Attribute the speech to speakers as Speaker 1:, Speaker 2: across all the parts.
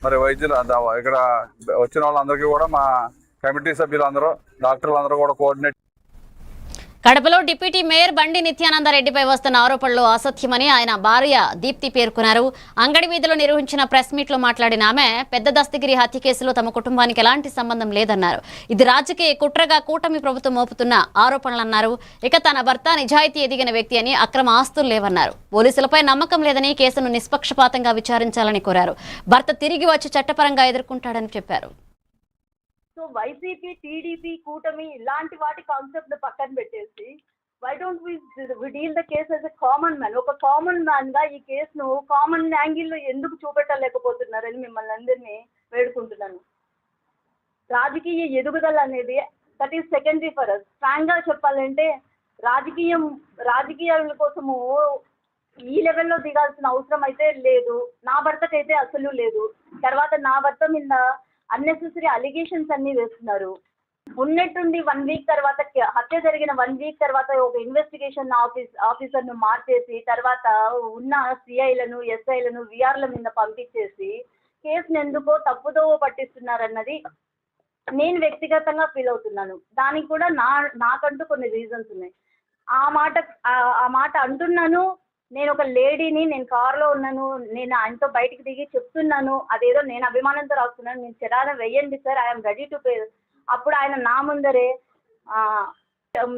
Speaker 1: మరి వైద్యులు ఇక్కడ వచ్చిన వాళ్ళందరికీ కూడా మా కమిటీ సభ్యులందరూ డాక్టర్లందరూ కూడా కోఆర్డినేట్.
Speaker 2: కడపలో డిప్యూటీ మేయర్ బండి నిత్యానందరెడ్డిపై వస్తున్న ఆరోపణలు అసత్యమని ఆయన భార్య దీప్తి పేర్కొన్నారు. అంగడి వీధిలో నిర్వహించిన ప్రెస్ మీట్ లో మాట్లాడిన ఆమె పెద్ద దస్తగిరి హత్య కేసులో తమ కుటుంబానికి ఎలాంటి సంబంధం లేదన్నారు. ఇది రాజకీయ కుట్రగా కూటమి ప్రభుత్వం మోపుతున్న ఆరోపణలన్నారు. ఇక తన భర్త నిజాయితీ ఎదిగిన వ్యక్తి అని, అక్రమ ఆస్తులు లేవన్నారు. పోలీసులపై నమ్మకం లేదని, కేసును నిష్పక్షపాతంగా విచారించాలని కోరారు. భర్త తిరిగి వచ్చి చట్టపరంగా ఎదుర్కొంటాడని చెప్పారు.
Speaker 3: సో వైసీపీ, టీడీపీ, కూటమి ఇలాంటి వాటి కాన్సెప్ట్ పక్కన పెట్టేసి why don't we deal the case as a common man. ఒక కామన్ మ్యాన్ గా ఈ కేసును కామన్ యాంగిల్లో ఎందుకు చూపెట్టలేకపోతున్నారని మిమ్మల్ని అందరినీ వేడుకుంటున్నాను. రాజకీయ ఎదుగుదల అనేది that is secondary for us. Frank గా చెప్పాలంటే రాజకీయాల కోసము ఈ లెవెల్లో దిగాల్సిన అవసరం అయితే లేదు. నా భర్తకైతే అసలు లేదు. తర్వాత నా భర్త మీద అన్నెసెసరీ అలిగేషన్స్ అన్ని వేస్తున్నారు. ఉన్నట్టుండి 1 వీక్ తర్వాత, హత్య జరిగిన 1 వీక్ తర్వాత ఒక ఇన్వెస్టిగేషన్ ఆఫీసర్ను మార్చేసి తర్వాత ఉన్న సిఐలను, ఎస్ఐలను, విఆర్ల మీద పంపించేసి కేసును ఎందుకో తప్పుదో పట్టిస్తున్నారన్నది నేను వ్యక్తిగతంగా ఫీల్ అవుతున్నాను. దానికి కూడా నాకంటూ కొన్ని రీజన్స్ ఉన్నాయి. ఆ మాట అంటున్నాను. నేను ఒక లేడీని, నేను కారులో ఉన్నాను, నేను ఆయనతో బయటికి దిగి చెప్తున్నాను. అదేదో నేను అభిమానంతో రాస్తున్నాను. నేను చెరాన వెయ్యండి sir, I'm ready to pay. అప్పుడు ఆయన నా ముందరే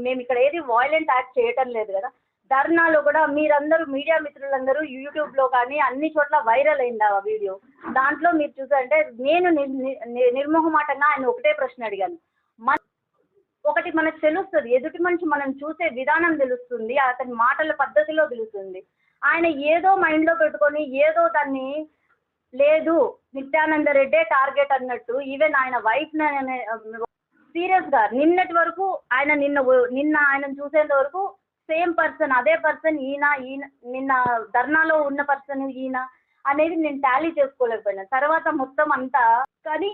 Speaker 3: మేము ఇక్కడ ఏది వాయిలెంట్ యాక్ట్ చేయటం లేదు కదా. ధర్నాలో కూడా మీరందరూ, మీడియా మిత్రులందరూ యూట్యూబ్లో కానీ అన్ని చోట్ల వైరల్ అయింది ఆ వీడియో. దాంట్లో మీరు చూసారంటే నేను నిర్మోహమాటంగా ఆయన ఒకటే ప్రశ్న అడిగాను. ఒకటి మనకు తెలుస్తుంది, ఎదుటి మనిషి మనం చూసే విధానం తెలుస్తుంది, అతని మాటల పద్ధతిలో తెలుస్తుంది. ఆయన ఏదో మైండ్లో పెట్టుకొని ఏదో దాన్ని లేదు నిత్యానందరెడ్డే టార్గెట్ అన్నట్టు, ఈవెన్ ఆయన వైఫ్ సీరియస్గా నిన్నటి వరకు నిన్న ఆయనను చూసేంత వరకు సేమ్ పర్సన్, అదే పర్సన్ ఈయన నిన్న ధర్నాలో ఉన్న పర్సన్ ఈయన అనేది నేను టాలీ చేసుకోలేకపోయినా. తర్వాత మొత్తం అంతా కానీ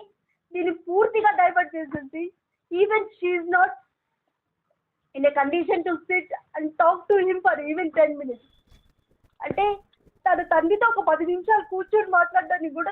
Speaker 3: దీన్ని పూర్తిగా డైవర్ట్ చేసేసి even she is not in a condition to sit and talk to him for even 10 minutes. అంటే తన తండ్రితో ఒక 10 నిమిషాలు కూర్చొని మాట్లాడడానికి కూడా